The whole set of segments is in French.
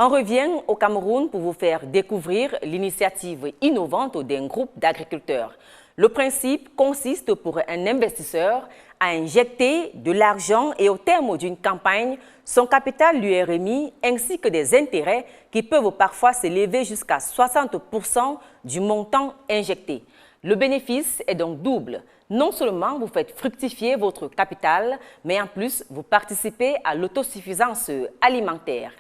On revient au Cameroun pour vous faire découvrir l'initiative innovante d'un groupe d'agriculteurs. Le principe consiste pour un investisseur à injecter de l'argent et au terme d'une campagne, son capital lui est remis ainsi que des intérêts qui peuvent parfois s'élever jusqu'à 60% du montant injecté. Le bénéfice est donc double. Non seulement vous faites fructifier votre capital, mais en plus vous participez à l'autosuffisance alimentaire.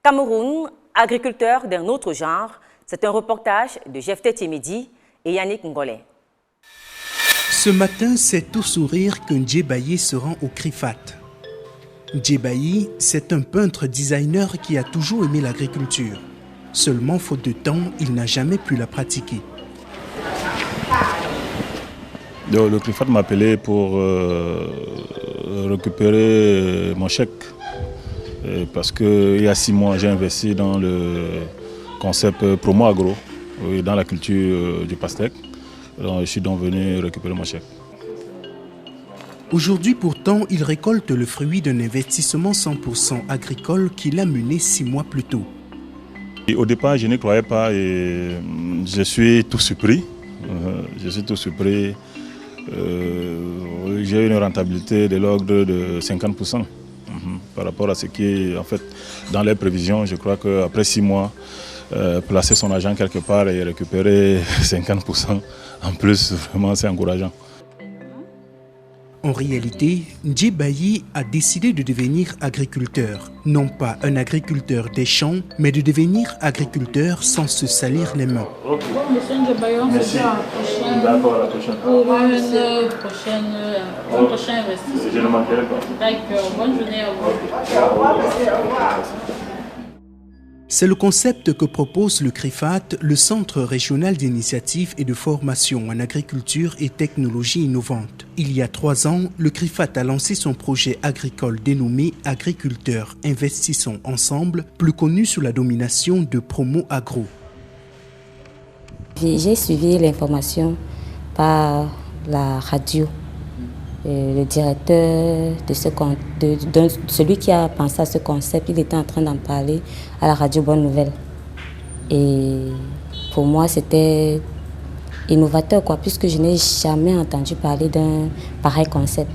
Cameroun, agriculteur d'un autre genre, c'est un reportage de Jefté Timédi et Yannick Ngolé. Ce matin, c'est tout sourire que Ndjebayi se rend au CRIFAT. Ndjebayi, c'est un peintre designer qui a toujours aimé l'agriculture. Seulement, faute de temps, il n'a jamais pu la pratiquer. Le CRIFAT m'a appelé pour récupérer mon chèque. Parce qu'il y a 6 mois, j'ai investi dans le concept Promo Agro, dans la culture du pastèque. Donc, je suis donc venu récupérer mon chèque. Aujourd'hui, pourtant, il récolte le fruit d'un investissement 100% agricole qu'il a mené 6 mois plus tôt. Et au départ, je n'y croyais pas et je suis tout surpris. J'ai une rentabilité de l'ordre de 50%. Par rapport à ce qui est en fait dans les prévisions, je crois qu'après 6 mois, placer son argent quelque part et récupérer 50% en plus, vraiment c'est encourageant. En réalité, Ndjebayi a décidé de devenir agriculteur. Non pas un agriculteur des champs, mais de devenir agriculteur sans se salir les mains. Bon, monsieur Ndjebayi, on se dit à la prochaine. Pour un prochain investissement. Je ne manquerai pas. D'accord, bonne journée à vous. C'est le concept que propose le CRIFAT, le Centre régional d'initiative et de formation en agriculture et technologie innovantes. Il y a 3 ans, le CRIFAT a lancé son projet agricole dénommé Agriculteurs Investissons Ensemble, plus connu sous la domination de Promo Agro. J'ai suivi l'information par la radio. Le directeur de celui qui a pensé à ce concept, il était en train d'en parler à la radio Bonne Nouvelle. Et pour moi, c'était innovateur, puisque je n'ai jamais entendu parler d'un pareil concept.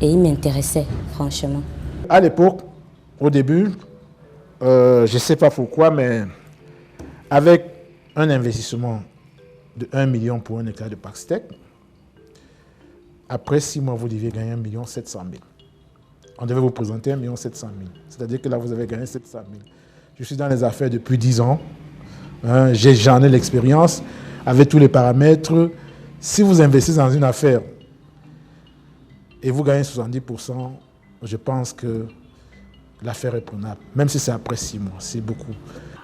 Et il m'intéressait, franchement. À l'époque, au début, je ne sais pas pourquoi, mais avec un investissement de 1 million pour un hectare de pastèque, après 6 mois, vous deviez gagner 1 700 000. On devait vous présenter 1 700 000. C'est-à-dire que là, vous avez gagné 700 000. Je suis dans les affaires depuis 10 ans. J'en ai l'expérience avec tous les paramètres. Si vous investissez dans une affaire et vous gagnez 70%, je pense que l'affaire est prenable. Même si c'est après 6 mois, c'est beaucoup.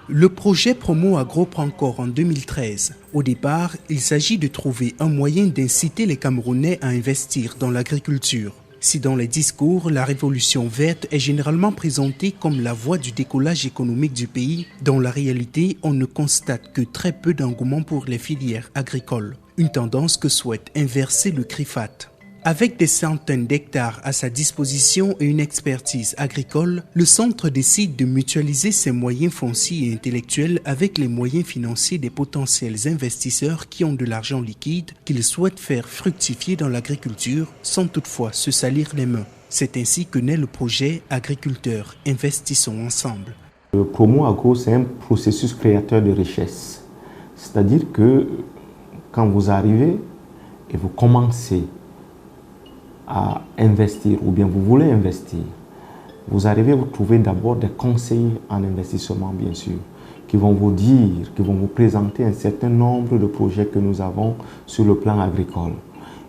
Le projet Promo Agro prend corps en 2013. Au départ, il s'agit de trouver un moyen d'inciter les Camerounais à investir dans l'agriculture. Si dans les discours, la révolution verte est généralement présentée comme la voie du décollage économique du pays, dans la réalité, on ne constate que très peu d'engouement pour les filières agricoles. Une tendance que souhaite inverser le CRIFAT. Avec des centaines d'hectares à sa disposition et une expertise agricole, le centre décide de mutualiser ses moyens fonciers et intellectuels avec les moyens financiers des potentiels investisseurs qui ont de l'argent liquide qu'ils souhaitent faire fructifier dans l'agriculture sans toutefois se salir les mains. C'est ainsi que naît le projet Agriculteurs Investissons Ensemble. Le Promo Agro, c'est un processus créateur de richesse. C'est-à-dire que quand vous arrivez et vous commencez à investir ou bien vous voulez investir, vous arrivez à vous trouver d'abord des conseillers en investissement, bien sûr, qui vont vous dire, qui vont vous présenter un certain nombre de projets que nous avons sur le plan agricole.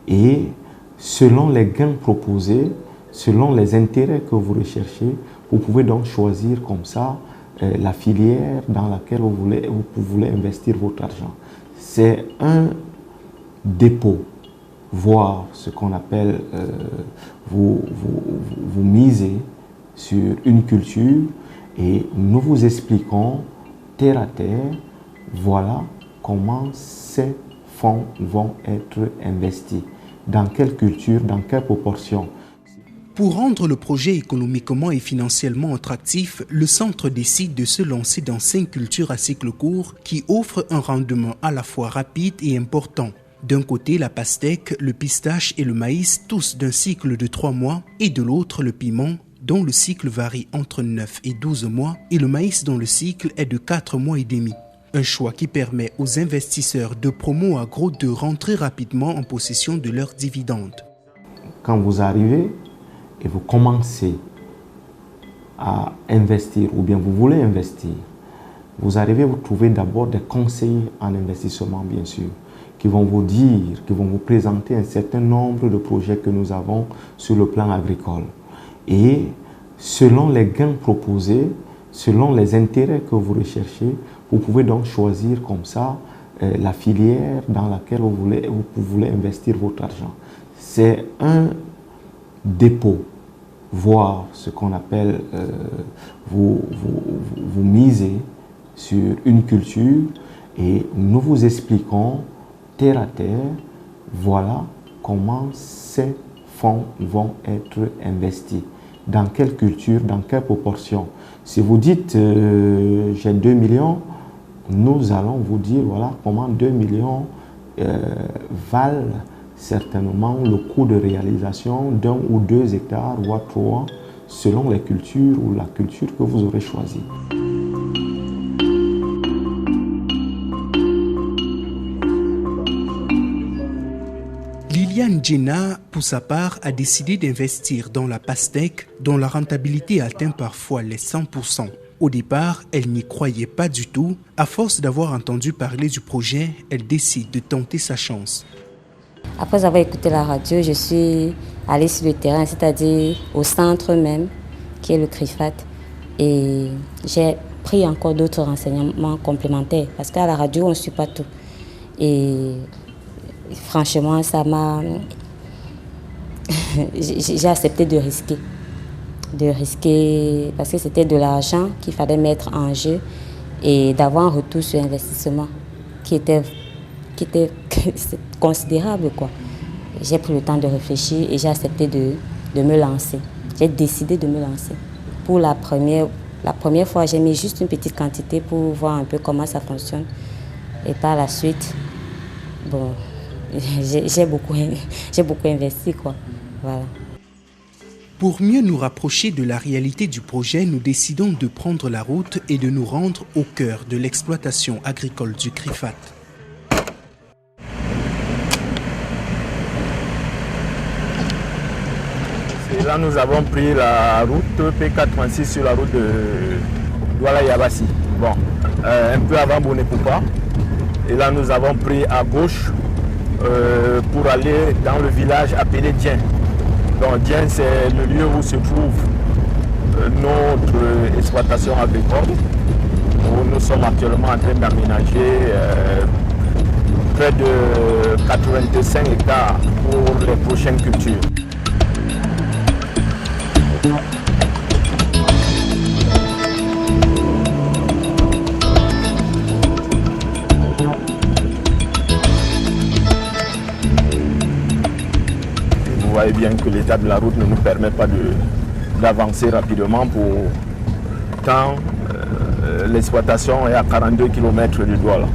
Et selon les gains proposés, selon les intérêts que vous recherchez, vous pouvez donc choisir comme ça la filière dans laquelle vous voulez investir votre argent. C'est un dépôt, voire ce qu'on appelle, vous misez sur une culture et nous vous expliquons terre à terre, voilà comment ces fonds vont être investis, dans quelle culture, dans quelle proportion. Pour rendre le projet économiquement et financièrement attractif, le centre décide de se lancer dans 5 cultures à cycle court qui offrent un rendement à la fois rapide et important. D'un côté, la pastèque, le pistache et le maïs, tous d'un cycle de 3 mois, et de l'autre, le piment, dont le cycle varie entre 9 et 12 mois, et le maïs dont le cycle est de 4 mois et demi. Un choix qui permet aux investisseurs de Promo Agro de rentrer rapidement en possession de leurs dividendes. Quand vous arrivez et vous commencez à investir ou bien vous voulez investir, vous arrivez, vous trouvez d'abord des conseillers en investissement, bien sûr, qui vont vous dire, qui vont vous présenter un certain nombre de projets que nous avons sur le plan agricole. Et selon les gains proposés, selon les intérêts que vous recherchez, vous pouvez donc choisir comme ça la filière dans laquelle vous voulez investir votre argent. C'est un dépôt, voire ce qu'on appelle, vous misez sur une culture et nous vous expliquons terre à terre, voilà comment ces fonds vont être investis. Dans quelle culture, dans quelle proportion. Si vous dites j'ai 2 millions, nous allons vous dire voilà comment 2 millions valent certainement le coût de réalisation d'1 ou 2 hectares, voire 3, selon les cultures ou la culture que vous aurez choisie. Liliane Djena, pour sa part, a décidé d'investir dans la pastèque, dont la rentabilité atteint parfois les 100%. Au départ, elle n'y croyait pas du tout. À force d'avoir entendu parler du projet, elle décide de tenter sa chance. Après avoir écouté la radio, je suis allée sur le terrain, c'est-à-dire au centre même, qui est le CRIFAT. Et j'ai pris encore d'autres renseignements complémentaires, parce qu'à la radio, on ne suit pas tout. Et franchement, ça m'a... j'ai accepté de risquer. Parce que c'était de l'argent qu'il fallait mettre en jeu et d'avoir un retour sur investissement qui était considérable, quoi. J'ai pris le temps de réfléchir et j'ai accepté de me lancer. J'ai décidé de me lancer. Pour la première fois, j'ai mis juste une petite quantité pour voir un peu comment ça fonctionne. Et par la suite, bon, j'ai beaucoup investi, quoi. Voilà. Pour mieux nous rapprocher de la réalité du projet, nous décidons de prendre la route et de nous rendre au cœur de l'exploitation agricole du CRIFAT. Et là, nous avons pris la route P436 sur la route de Douala-Yabassi. Bon, un peu avant Bonepoupa. Et là, nous avons pris à gauche pour aller dans le village appelé Dien. Donc, Dien, c'est le lieu où se trouve notre exploitation agricole, où nous sommes actuellement en train d'aménager près de 85 hectares pour les prochaines cultures. Vous voyez bien que l'état de la route ne nous permet pas d'avancer rapidement pour tant l'exploitation est à 42 km de Douala.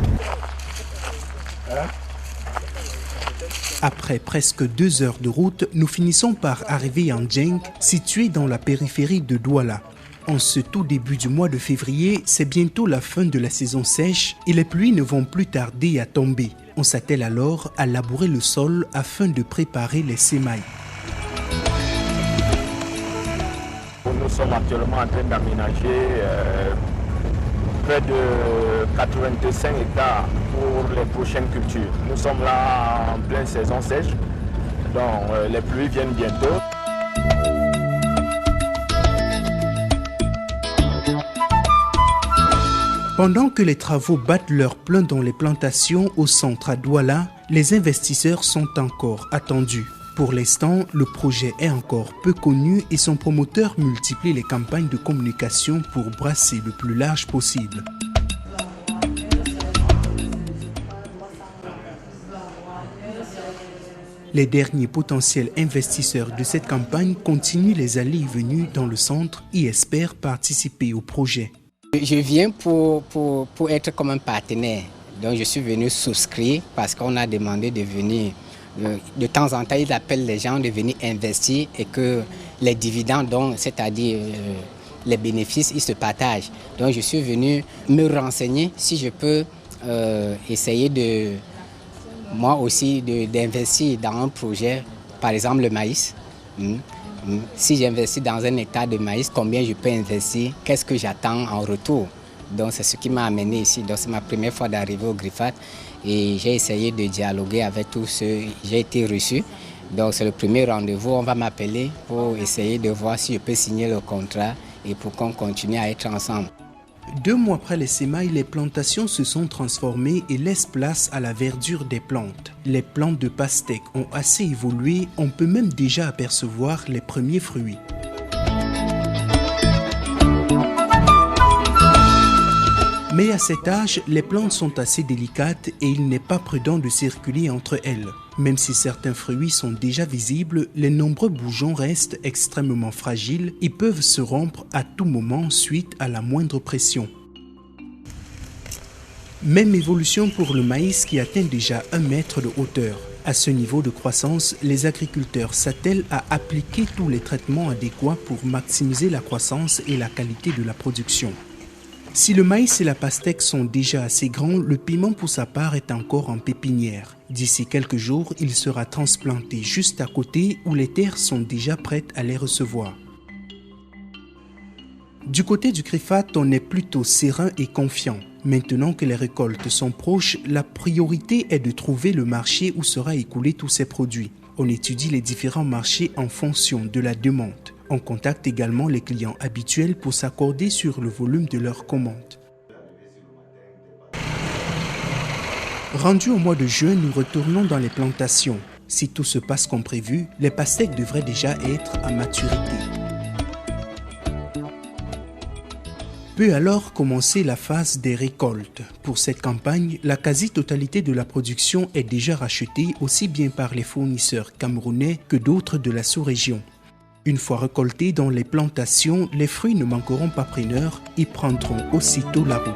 Après presque 2 heures de route, nous finissons par arriver en Djeng, situé dans la périphérie de Douala. En ce tout début du mois de février, c'est bientôt la fin de la saison sèche et les pluies ne vont plus tarder à tomber. On s'attelle alors à labourer le sol afin de préparer les sémailles. Nous sommes actuellement en train d'aménager près de 85 hectares pour les prochaines cultures. Nous sommes là en pleine saison sèche, donc les pluies viennent bientôt. Pendant que les travaux battent leur plein dans les plantations au centre à Douala, les investisseurs sont encore attendus. Pour l'instant, le projet est encore peu connu et son promoteur multiplie les campagnes de communication pour brasser le plus large possible. Les derniers potentiels investisseurs de cette campagne continuent les allées et venues dans le centre et espèrent participer au projet. Je viens pour être comme un partenaire. Donc je suis venu souscrire parce qu'on a demandé de venir. De temps en temps, ils appellent les gens de venir investir et que les dividendes, c'est-à-dire les bénéfices, ils se partagent. Donc je suis venu me renseigner si je peux essayer moi aussi d'investir dans un projet, par exemple le maïs. Si j'investis dans un hectare de maïs, combien je peux investir? Qu'est-ce que j'attends en retour? Donc c'est ce qui m'a amené ici. Donc c'est ma première fois d'arriver au Griffat et j'ai essayé de dialoguer avec tous ceux. J'ai été reçu. Donc c'est le premier rendez-vous. On va m'appeler pour essayer de voir si je peux signer le contrat et pour qu'on continue à être ensemble. 2 mois après les semailles, les plantations se sont transformées et laissent place à la verdure des plantes. Les plantes de pastèque ont assez évolué, on peut même déjà apercevoir les premiers fruits. Mais à cet âge, les plantes sont assez délicates et il n'est pas prudent de circuler entre elles. Même si certains fruits sont déjà visibles, les nombreux bourgeons restent extrêmement fragiles et peuvent se rompre à tout moment suite à la moindre pression. Même évolution pour le maïs qui atteint déjà 1 mètre de hauteur. À ce niveau de croissance, les agriculteurs s'attellent à appliquer tous les traitements adéquats pour maximiser la croissance et la qualité de la production. Si le maïs et la pastèque sont déjà assez grands, le piment pour sa part est encore en pépinière. D'ici quelques jours, il sera transplanté juste à côté où les terres sont déjà prêtes à les recevoir. Du côté du Griffat, on est plutôt serein et confiant. Maintenant que les récoltes sont proches, la priorité est de trouver le marché où sera écoulé tous ces produits. On étudie les différents marchés en fonction de la demande. On contacte également les clients habituels pour s'accorder sur le volume de leurs commandes. Rendu au mois de juin, nous retournons dans les plantations. Si tout se passe comme prévu, les pastèques devraient déjà être à maturité. Peut alors commencer la phase des récoltes. Pour cette campagne, la quasi-totalité de la production est déjà rachetée aussi bien par les fournisseurs camerounais que d'autres de la sous-région. Une fois récoltés dans les plantations, les fruits ne manqueront pas preneurs et prendront aussitôt la route.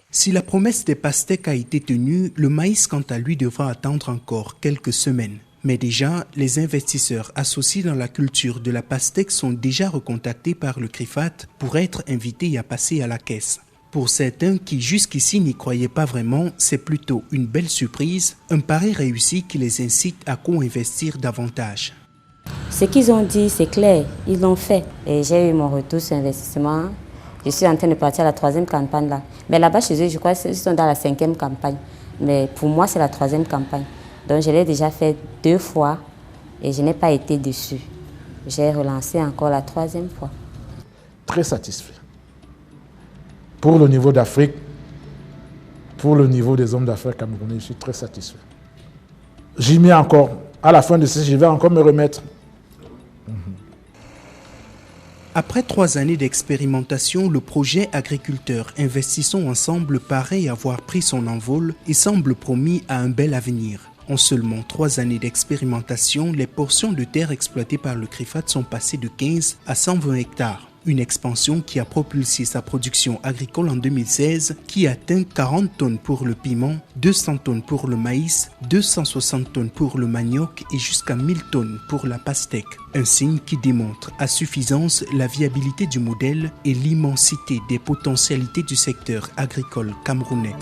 Si la promesse des pastèques a été tenue, le maïs quant à lui devra attendre encore quelques semaines. Mais déjà, les investisseurs associés dans la culture de la pastèque sont déjà recontactés par le Griffat pour être invités à passer à la caisse. Pour certains qui jusqu'ici n'y croyaient pas vraiment, c'est plutôt une belle surprise, un pari réussi qui les incite à co-investir davantage. Ce qu'ils ont dit, c'est clair, ils l'ont fait. Et j'ai eu mon retour sur investissement. Je suis en train de partir à la 3e campagne là. Mais là-bas chez eux, je crois qu'ils sont dans la 5e campagne. Mais pour moi, c'est la 3e campagne. Donc je l'ai déjà fait 2 fois et je n'ai pas été déçu. J'ai relancé encore la 3e fois. Très satisfait. Pour le niveau d'Afrique, pour le niveau des hommes d'affaires camerounais, je suis très satisfait. J'y mets encore, à la fin de ce, je vais encore me remettre. Après 3 années d'expérimentation, le projet Agriculteurs Investissons Ensemble paraît avoir pris son envol et semble promis à un bel avenir. En seulement 3 années d'expérimentation, les portions de terre exploitées par le Griffat sont passées de 15 à 120 hectares. Une expansion qui a propulsé sa production agricole en 2016, qui atteint 40 tonnes pour le piment, 200 tonnes pour le maïs, 260 tonnes pour le manioc et jusqu'à 1000 tonnes pour la pastèque. Un signe qui démontre à suffisance la viabilité du modèle et l'immensité des potentialités du secteur agricole camerounais.